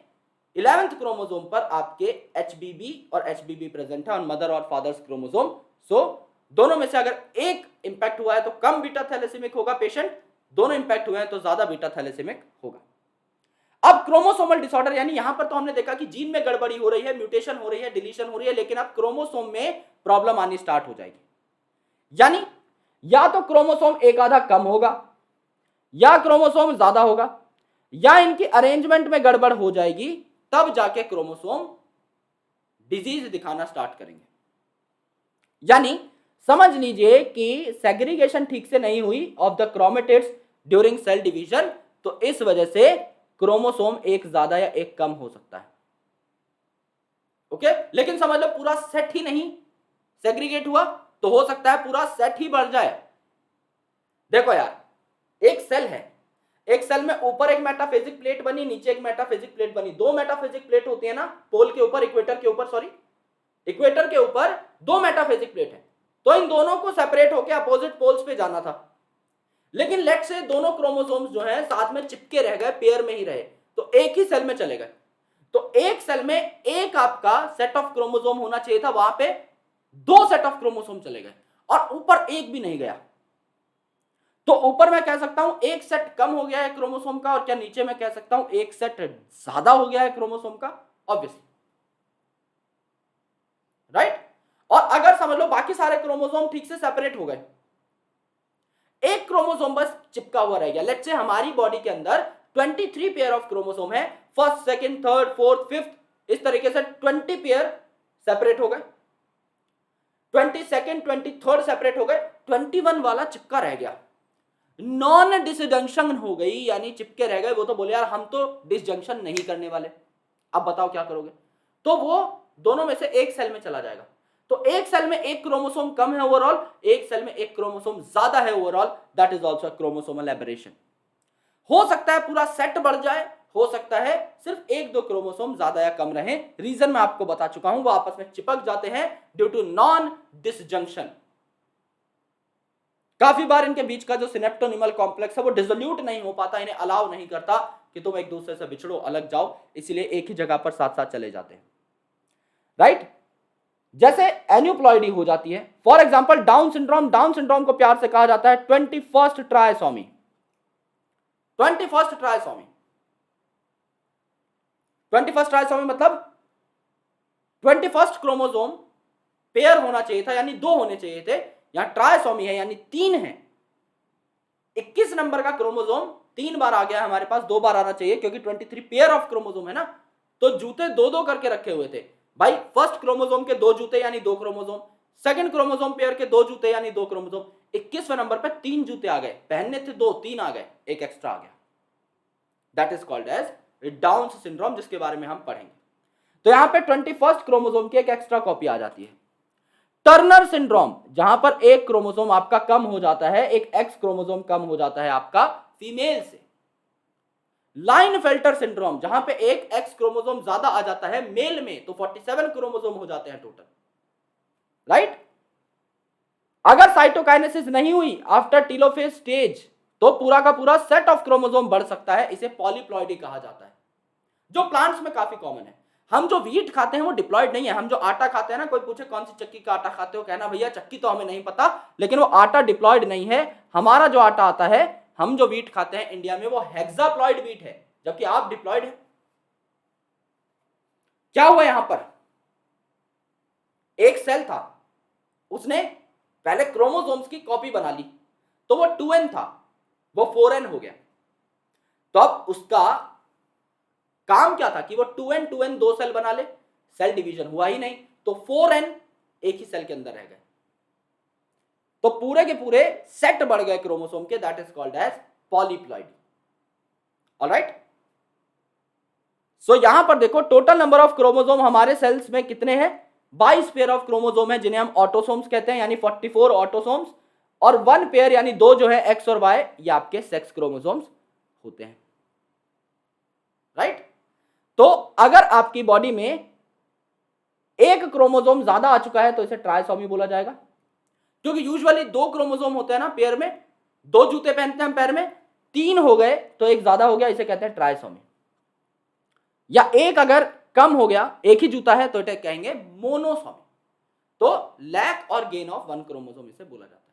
11th क्रोमोसोम पर आपके HBB और HBB प्रेजेंट है, और मदर और फादर्स क्रोमोसोम, सो दोनों में से अगर एक इंपैक्ट हुआ है तो कम बीटा थैलेसीमिक होगा पेशेंट, दोनों इंपैक्ट हुए हैं तो ज्यादा बीटा थैलेसीमिक होगा। अब क्रोमोसोमल डिसऑर्डर यानी यहां पर तो हमने देखा कि जीन में गड़बड़ी हो रही है, म्यूटेशन हो रही है, डिलीशन हो रही है, लेकिन अब क्रोमोसोम में प्रॉब्लम आनी स्टार्ट हो जाएगी। यानी या तो क्रोमोसोम एक आधा कम होगा, या क्रोमोसोम ज्यादा होगा, या इनकी अरेंजमेंट में गड़बड़ हो जाएगी, तब जाके क्रोमोसोम डिजीज दिखाना स्टार्ट करेंगे। यानी समझ लीजिए कि सेग्रीगेशन ठीक से नहीं हुई of the chromatids during cell division, तो इस वजह से क्रोमोसोम एक ज्यादा या एक कम हो सकता है। ओके, लेकिन समझ लो पूरा सेट ही नहीं सेग्रीगेट हुआ तो हो सकता है पूरा सेट ही बढ़ जाए। देखो यार, एक सेल है, एक सेल में ऊपर एक मेटाफेजिक प्लेट बनी, नीचे एक मेटाफेजिक प्लेट बनी, दो मेटाफेजिक प्लेट होती है ना, पोल के ऊपर, इक्वेटर के ऊपर, सॉरी इक्वेटर के ऊपर दो मेटाफेजिक प्लेट है, तो इन दोनों को सेपरेट होकर अपोजिट पोल्स पे जाना था। लेकिन लेट से दोनों क्रोमोसोम्स जो हैं साथ में चिपके रह गए, पेयर में ही रहे, तो एक ही सेल में चले गए। तो एक सेल में एक आपका सेट ऑफ क्रोमोसोम होना चाहिए था, वहां पे दो सेट ऑफ क्रोमोसोम चले गए, और ऊपर एक भी नहीं गया। तो ऊपर मैं कह सकता हूं एक सेट कम हो गया है क्रोमोसोम का, और क्या नीचे मैं कह सकता हूं एक सेट ज्यादा हो गया है क्रोमोसोम का? Obviously, right. और अगर समझ लो बाकी सारे क्रोमोसोम ठीक से सेपरेट हो गए, एक क्रोमोसोम बस चिपका हुआ रह गया। लेट्स से हमारी बॉडी के अंदर 23 पेयर ऑफ क्रोमोसोम है, first, second, third, fourth, fifth, इस तरीके से 20 पेयर सेपरेट हो गए, 22nd, 23rd सेपरेट हो गए, 21 वाला चिपका रह गया, नॉन डिसजंक्शन हो गई, यानी चिपके रह गए। वो तो बोले यार हम तो डिसजंक्शन नहीं करने वाले, अब बताओ क्या करोगे? तो वो दोनों में से एक सेल में चला जाएगा। तो एक सेल में एक क्रोमोसोम कम है ओवरऑल, एक सेल में एक क्रोमोसोम ज्यादा है overall, that is also chromosomal aberration. हो सकता है पूरा सेट बढ़ जाए, हो सकता है सिर्फ एक दो क्रोमोसोम ज्यादा या कम रहे। रीजन मैं आपको बता चुका हूं, वो आपस में चिपक जाते हैं ड्यू टू नॉन डिसजंक्शन। काफी बार इनके बीच का जो सिनेप्टोनिमल कॉम्प्लेक्स है वो डिसोल्यूट नहीं हो पाता, इन्हें अलाउ नहीं करता कि तुम एक दूसरे से बिछड़ो, अलग जाओ, इसलिए एक ही जगह पर साथ साथ चले जाते हैं, राइट। जैसे एन्यूप्लॉइडी हो जाती है, for example down syndrome. Down syndrome को प्यार से कहा जाता है 21st trisomy. 21st trisomy, 21st trisomy मतलब 21st क्रोमोसोम पेयर होना चाहिए था, यानी दो होने चाहिए थे, यहां ट्रायसोमी है यानी तीन है। 21 नंबर का क्रोमोसोम 3 बार आ गया हमारे पास, 2 बार आना चाहिए क्योंकि 23 पेयर ऑफ क्रोमोसोम है ना, तो जूते दो दो करके रखे हुए थे भाई। फर्स्ट क्रोमोसोम के 2 जूते यानी 2 क्रोमोसोम, सेकंड क्रोमोसोम पेयर के 2 जूते यानी 2 क्रोमोसोम। 21वें नंबर पे 3 जूते आ गए, पहनने थे 2, 3 आ गए, एक एक्स्ट्रा आ गया। That is called as Down syndrome, जिसके बारे में हम पढ़ेंगे। तो यहां पे 21st क्रोमोसोम की एक एक्स्ट्रा कॉपी आ जाती है। टर्नर सिंड्रोम, जहां पर एक क्रोमोसोम आपका कम हो जाता है, एक एक्स क्रोमोसोम कम हो जाता है आपका फीमेल से। लाइनफेल्टर सिंड्रोम, जहां पे एक एक्स क्रोमोसोम ज्यादा आ जाता है मेल में, तो 47 क्रोमोसोम हो जाते हैं टोटल, राइट। अगर साइटोकाइनेसिस नहीं हुई आफ्टर टीलोफेज स्टेज, तो पूरा का पूरा सेट ऑफ क्रोमोसोम बढ़ सकता है, इसे पॉलीप्लॉइडी कहा जाता है, जो प्लांट्स में काफी कॉमन है। हम जो व्हीट खाते हैं वो डिप्लॉइड नहीं है, हम जो आटा खाते हैं ना, कोई पूछे कौन सी चक्की का आटा खाते हो, कहना भैया चक्की तो हमें नहीं पता, लेकिन वो आटा डिप्लॉइड नहीं है। हमारा जो आटा आता है, हम जो व्हीट खाते हैं इंडिया में, वो हेक्साप्लॉइड व्हीट है, जबकि आप डिप्लॉइड है। क्या हुआ यहां पर, एक सेल था, उसने पहले क्रोमोसोम्स की कॉपी बना ली, तो वो 2n था, वो 4n हो गया। तो अब उसका काम क्या था कि वो 2n 2n 2 सेल बना ले, सेल डिवीजन हुआ ही नहीं, तो 4n एक ही सेल के अंदर रह गए, तो पूरे के पूरे सेट बढ़ गए क्रोमोसोम के, that is called as polyploidy. Alright, so यहां पर देखो टोटल नंबर ऑफ क्रोमोसोम हमारे सेल्स में कितने हैं, 22 पेयर ऑफ क्रोमोसोम है, जिन्हें हम ऑटोसोम्स कहते हैं, यानी 44 ऑटोसोम्स, और 1 पेयर यानी 2 जो है एक्स और वाई, ये आपके सेक्स क्रोमोसोम्स होते हैं, राइट। तो अगर आपकी बॉडी में एक क्रोमोसोम ज्यादा आ चुका है तो इसे ट्रायसोमी बोला जाएगा, क्योंकि यूजुअली 2 क्रोमोसोम होते हैं ना पेयर में, 2 जूते पहनते हैं हम पैर में, 3 हो गए तो एक ज्यादा हो गया, इसे कहते हैं ट्रायसोमी। या एक अगर कम हो गया, एक ही जूता है, तो इसे कहेंगे मोनोसोमी। तो लैक और गेन ऑफ 1 क्रोमोसोम इसे बोला जाता है।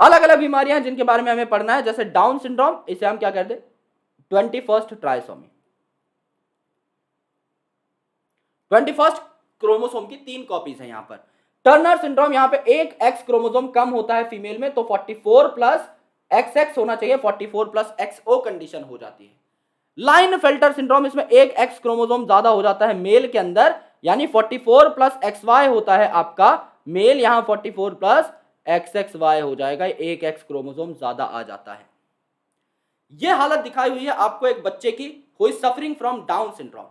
अलग अलग बीमारियां जिनके बारे में हमें पढ़ना है, जैसे डाउन सिंड्रोम, इसे हम क्या कहते हैं 21st ट्रायसोमी। 21 क्रोमोसोम की 3 कॉपीज है यहां पर। टर्नर सिंड्रोम यहां पे एक एक्स क्रोमोसोम कम होता है फीमेल में, तो 44 प्लस XX होना चाहिए, 44 प्लस XO कंडीशन हो जाती है। लाइनफेल्टर सिंड्रोम, इसमें एक एक्स क्रोमोसोम ज्यादा हो जाता है मेल के अंदर, यानी 44 प्लस XY होता है आपका मेल, यहां 44 प्लस XXY हो जाएगा, एक एक्स क्रोमोसोम ज्यादा आ जाता है। यह हालत दिखाई हुई है आपको एक बच्चे की, who is suffering from Down syndrome.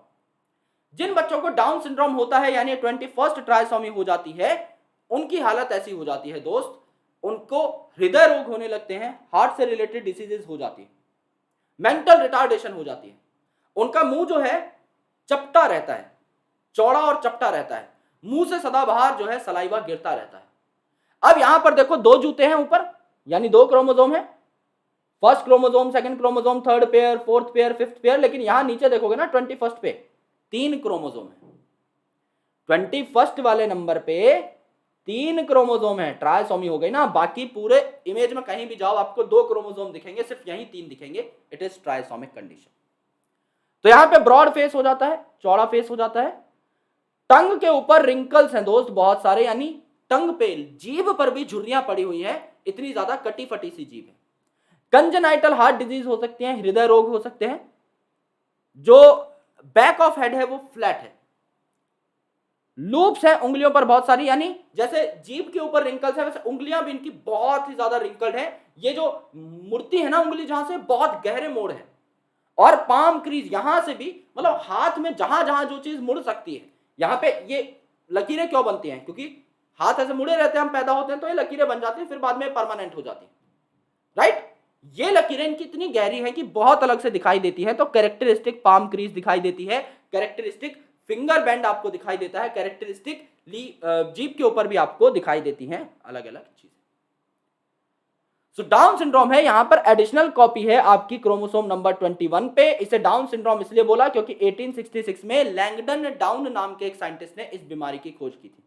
जिन बच्चों को डाउन सिंड्रोम होता है यानी 21st ट्राइसोमी हो जाती है, उनकी हालत ऐसी हो जाती है दोस्त, उनको हृदय रोग होने लगते हैं, हार्ट से रिलेटेड डिसीजेज हो जाती है, मेंटल रिटार्डेशन हो जाती है, उनका मुंह जो है चपटा रहता है, चौड़ा और चपटा रहता है, मुंह से सदाबहार जो है सलाइवा गिरता रहता है। अब यहां पर देखो दो जूते हैं ऊपर, यानी दो क्रोमोसोम है, first chromosome, second chromosome, third pair, fourth pair, fifth pair, लेकिन यहां नीचे देखोगे ना 21st पे 3 क्रोमोसोम है, 21st वाले नंबर पे 3 क्रोमोसोम है, ट्राइसोमी हो गई ना। बाकी पूरे इमेज में कहीं भी जाओ आपको 2 क्रोमोसोम दिखेंगे, सिर्फ यहीं 3 दिखेंगे, इट इज ट्राइसोमिक कंडीशन। तो यहां पे ब्रॉड फेस हो जाता है, चौड़ा फेस हो जाता है, टंग के ऊपर रिंकल्स हैं दोस्त बहुत सारे, यानी टंग पे, जीभ पर भी झुर्रियां पड़ी हुई हैं, इतनी ज्यादा कटी फटी सी जीभ है। कंजेनाइटल हार्ट डिजीज हो सकते हैं, हृदय रोग हो सकते हैं, जो बैक ऑफ हेड है वो फ्लैट है, लूप्स है उंगलियों पर बहुत सारी, यानी जैसे जीभ के ऊपर रिंकल्स है वैसे उंगलियां भी इनकी बहुत ही ज्यादा रिंकल्ड है, ये जो मुड़ती है ना उंगली जहां से, बहुत गहरे मोड़ है, और पाम क्रीज यहां से भी, मतलब हाथ में जहां जहां जो चीज मुड़ सकती है, यहां पे ये लकीरें क्यों बनती हैं, क्योंकि हाथ ऐसे मुड़े रहते हैं, हम पैदा होते हैं तो ये लकीरें बन जाती हैं, फिर बाद में परमानेंट हो जाती हैं, राइट। ये लकीरें इनकी इतनी गहरी है कि बहुत अलग से दिखाई देती है, तो कैरेक्टरिस्टिक पाम क्रीज दिखाई देती है, कैरेक्टरिस्टिक फिंगर बैंड आपको दिखाई देता है, कैरेक्टरिस्टिक जीभ के ऊपर भी आपको दिखाई देती हैं अलग अलग चीजें। सो डाउन सिंड्रोम है, यहां पर एडिशनल कॉपी है आपकी क्रोमोसोम नंबर 21 पे। इसे डाउन सिंड्रोम इसलिए बोला क्योंकि 1866 में लैंगडन डाउन नाम के एक साइंटिस्ट ने इस बीमारी की खोज की थी।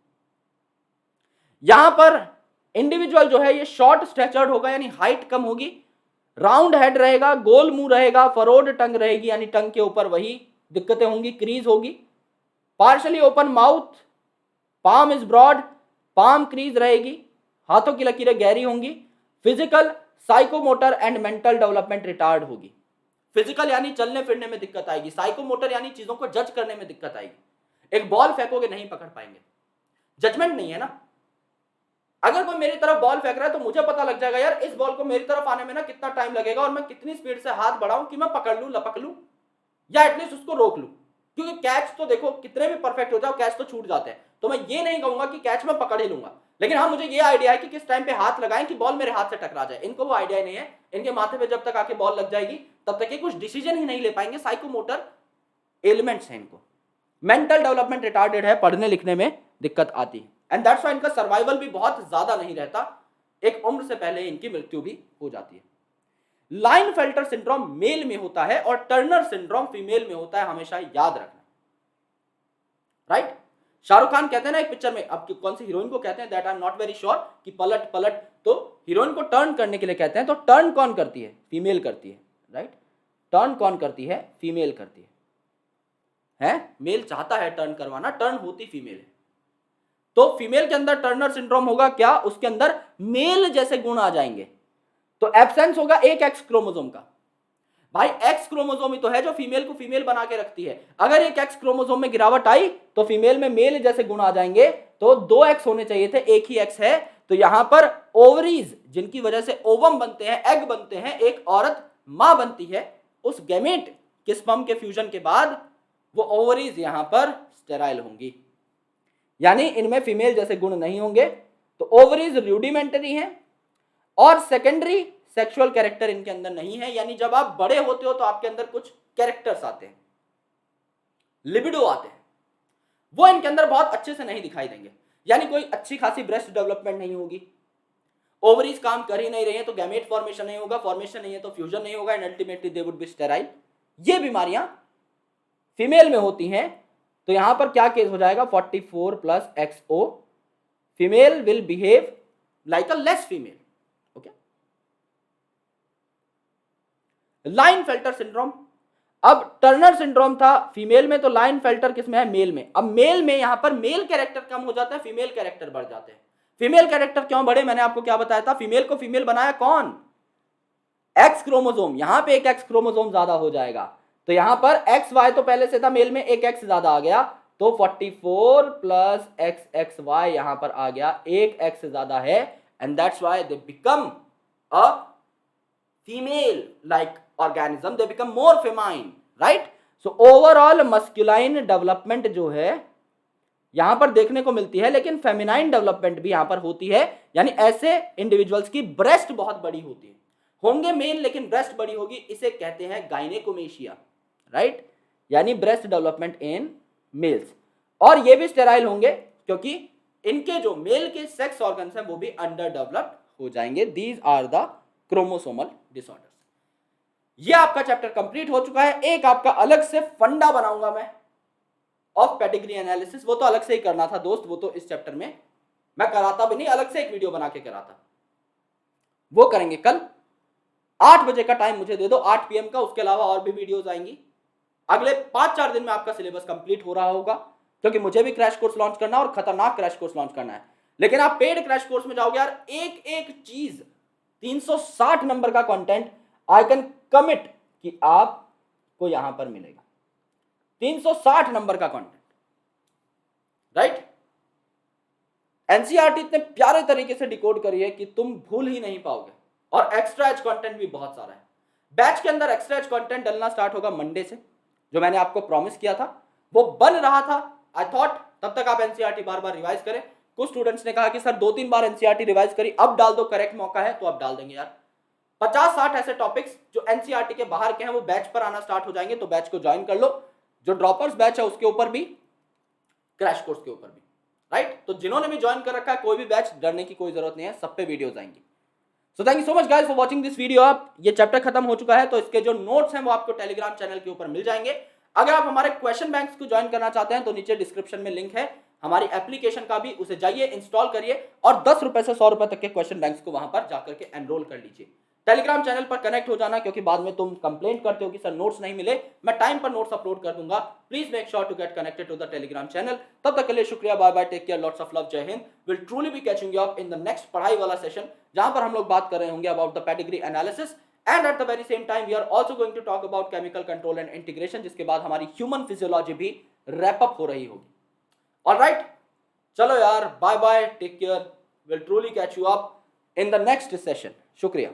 यहां पर इंडिविजुअल जो है ये शॉर्ट स्ट्रेचर्ड होगा, यानी हाइट कम होगी, राउंड हेड रहेगा, गोल मुंह रहेगा, फरोड टंग रहेगी, यानी टंग के ऊपर वही दिक्कतें होंगी, क्रीज होगी, partially open mouth, palm is broad, palm crease रहेगी, हाथों की लकीरें गहरी होंगी, physical, psychomotor and mental development retard होगी। फिजिकल यानी चलने फिरने में दिक्कत आएगी, साइकोमोटर यानी चीजों को जज करने में दिक्कत आएगी, एक बॉल फेंकोगे नहीं पकड़ पाएंगे, जजमेंट नहीं है ना। अगर कोई मेरी तरफ बॉल फेंक रहा है तो मुझे पता लग जाएगा यार इस बॉल को मेरी तरफ आने में ना कितना टाइम लगेगा, और मैं कितनी स्पीड से हाथ बढ़ाऊं कि मैं पकड़ लूं, लपक लूं, या एटलीस्ट उसको रोक लूं, क्योंकि कैच तो देखो कितने भी परफेक्ट हो जाओ कैच तो छूट जाते हैं, तो मैं ये नहीं कहूंगा कि कैच में पकड़ ही लूंगा, लेकिन हाँ मुझे ये आइडिया है कि किस टाइम पे हाथ लगाएं कि बॉल मेरे हाथ से टकरा जाए। इनको वो आइडिया नहीं है, इनके माथे पे जब तक आके बॉल लग जाएगी तब तक ये कुछ डिसीजन ही नहीं ले पाएंगे, साइकोमोटर एलिमेंट्स हैं इनको, मेंटल डेवलपमेंट रिटार्डेड है, पढ़ने लिखने में दिक्कत आती है, एंड दैट्स व्हाई इनका सर्वाइवल भी बहुत ज्यादा नहीं रहता, एक उम्र से पहले इनकी मृत्यु भी हो जाती है। लाइनफेल्टर सिंड्रोम मेल में होता है और टर्नर सिंड्रोम फीमेल में होता है, हमेशा याद रखना, राइट। शाहरुख खान कहते हैं ना एक पिक्चर में, अब कौन सी हीरोइन को कहते हैं, that I am not very sure, कि पलट पलट, तो हीरोइन को टर्न करने के लिए कहते हैं, तो टर्न कौन करती है, फीमेल करती है, राइट। टर्न कौन करती है, फीमेल करती है, मेल चाहता है टर्न करवाना, टर्न होती फीमेल है, तो फीमेल के अंदर टर्नर सिंड्रोम होगा क्या, उसके अंदर मेल जैसे गुण आ जाएंगे, तो एब्सेंस होगा एक एक्स क्रोमोसोम का। भाई एक्स क्रोमोसोम ही तो है जो फीमेल को फीमेल बना के रखती है, अगर एक एक्स क्रोमोसोम में गिरावट आई तो फीमेल में मेल जैसे गुण आ जाएंगे, तो 2 एक्स होने चाहिए थे, एक ही एक्स है, तो यहां पर ओवरीज जिनकी वजह से ओवम बनते हैं, एग बनते हैं, एक औरत मां बनती है, उस गैमेट के स्पर्म के फ्यूजन के बाद वो ओवरीज यहां पर स्टेराइल होंगी, यानी इनमें फीमेल जैसे गुण नहीं होंगे, तो ओवरीज रूडिमेंटरी हैं, और सेकेंडरी सेक्सुअल कैरेक्टर इनके अंदर नहीं है, यानी जब आप बड़े होते हो तो आपके अंदर कुछ कैरेक्टर्स आते हैं, लिबिडो आते हैं, वो इनके अंदर बहुत अच्छे से नहीं दिखाई देंगे, यानी कोई अच्छी खासी ब्रेस्ट डेवलपमेंट नहीं होगी, ओवरीज काम कर ही नहीं रही है तो गैमेट फॉर्मेशन नहीं होगा, फॉर्मेशन नहीं है तो फ्यूजन नहीं होगा, and ultimately they would be sterile. ये बीमारियां फीमेल में होती हैं, तो यहां पर क्या केस हो जाएगा, 44 plus XO, female will behave like a less female, okay. Klinefelter syndrome, अब टर्नर सिंड्रोम था फीमेल में, तो लाइनफेल्टर किसमें है? मेल में। अब मेल में यहां पर मेल कैरेक्टर कम हो जाता है, फीमेल कैरेक्टर बढ़ जाते हैं। फीमेल कैरेक्टर क्यों बढ़े? मैंने आपको क्या बताया था, फीमेल को फीमेल बनाया कौन? X chromosome. यहां पे एक एक्स क्रोमोसोम ज्यादा हो जाएगा, तो यहां पर एक्स वाई तो पहले से था, मेल में एक एक्स ज्यादा आ गया, तो 44 प्लस एक्स एक्स वाई यहां पर आ गया, एक एक्स ज्यादा है, and that's why they become a female like organism, they become more feminine, right? So overall masculine development जो है यहां पर देखने को मिलती है, लेकिन फेमिनाइन डेवलपमेंट भी यहां पर होती है, यानी ऐसे इंडिविजुअल्स की ब्रेस्ट बहुत बड़ी होती है, होंगे मेल लेकिन ब्रेस्ट बड़ी होगी, इसे कहते हैं गाइनेकोमेशिया, राइट? यानी ब्रेस्ट डेवलपमेंट इन मेल्स। और ये भी स्टेराइल होंगे क्योंकि इनके जो मेल के सेक्स ऑर्गन्स हैं वो भी अंडर डेवलप्ड हो जाएंगे। These are the chromosomal disorders. ये आपका चैप्टर कंप्लीट हो चुका है। एक आपका अलग से फंडा बनाऊंगा मैं ऑफ पेडिग्री एनालिसिस, वो तो अलग से ही करना था दोस्त, वो तो इस चैप्टर में मैं कराता भी नहीं, अलग से एक वीडियो बना के कराता, वो करेंगे कल। 8 बजे का टाइम मुझे दे दो, 8 PM का, उसके अलावा और भी वीडियोस आएंगी। अगले 5-4 दिन में आपका सिलेबस कंप्लीट हो रहा होगा, क्योंकि मुझे भी क्रैश कोर्स लॉन्च करना है और खतरनाक क्रैश कोर्स लॉन्च करना है। लेकिन आप पेड क्रैश कोर्स में जाओगे यार, एक एक चीज 360 नंबर का कंटेंट आई कैन कमिट कि आपको यहां पर मिलेगा, 360 नंबर का कंटेंट, राइट? एनसीईआरटी इतने प्यारे तरीके से डिकोड करी है कि तुम भूल ही नहीं पाओगे, और एक्स्ट्रा एज कंटेंट भी बहुत सारा है। बैच के अंदर एक्स्ट्रा एज कंटेंट डलना स्टार्ट होगा मंडे से, जो मैंने आपको प्रॉमिस किया था वो बन रहा था। आई थॉट तब तक आप एनसीईआरटी बार बार रिवाइज करें। कुछ स्टूडेंट्स ने कहा कि सर 2-3 बार एनसीईआरटी रिवाइज करी, अब डाल दो, करेक्ट मौका है, तो अब डाल देंगे यार। 50-60 ऐसे टॉपिक्स जो एनसीईआरटी के बाहर के हैं वो बैच पर आना स्टार्ट हो जाएंगे, तो बैच को ज्वाइन कर लो। जो ड्रॉपर्स बैच है उसके ऊपर भी, क्रैश कोर्स के ऊपर भी, राइट? तो जिन्होंने भी ज्वाइन कर रखा है, कोई भी बैच डरने की कोई जरूरत नहीं है, सब पे वीडियोस आएंगी। So thank you so much guys for watching this video. आप ये चैप्टर खत्म हो चुका है, तो इसके जो नोट्स हैं वो आपको टेलीग्राम चैनल के ऊपर मिल जाएंगे। अगर आप हमारे क्वेश्चन बैंक्स को ज्वाइन करना चाहते हैं तो नीचे डिस्क्रिप्शन में लिंक है हमारी एप्लीकेशन का भी, उसे जाइए इंस्टॉल करिए और 10 रुपए से 100 रुपए तक के क्वेश्चन बैंक्स को वहां पर जाकर के एनरोल कर लीजिए। टेलीग्राम चैनल पर कनेक्ट हो जाना, क्योंकि बाद में तुम कंप्लेंट करते हो कि सर नोट्स नहीं मिले, मैं टाइम पर नोट्स अपलोड कर दूंगा। Please make sure to get connected to the Telegram channel. तब तक के लिए शुक्रिया, bye bye, take care, lots of love, Jai Hind. Will truly be catching you up in the next पढ़ाई वाला सेशन, जहां पर हम लोग बात कर रहे होंगे about the pedigree analysis, and at the very same time we are also going to talk about chemical control and integration, जिसके बाद हमारी ह्यूमन फिजियोलॉजी भी रैप अप हो रही होगी। ऑलराइट, चलो यार, bye bye, take care, will truly catch you up in the next session. शुक्रिया।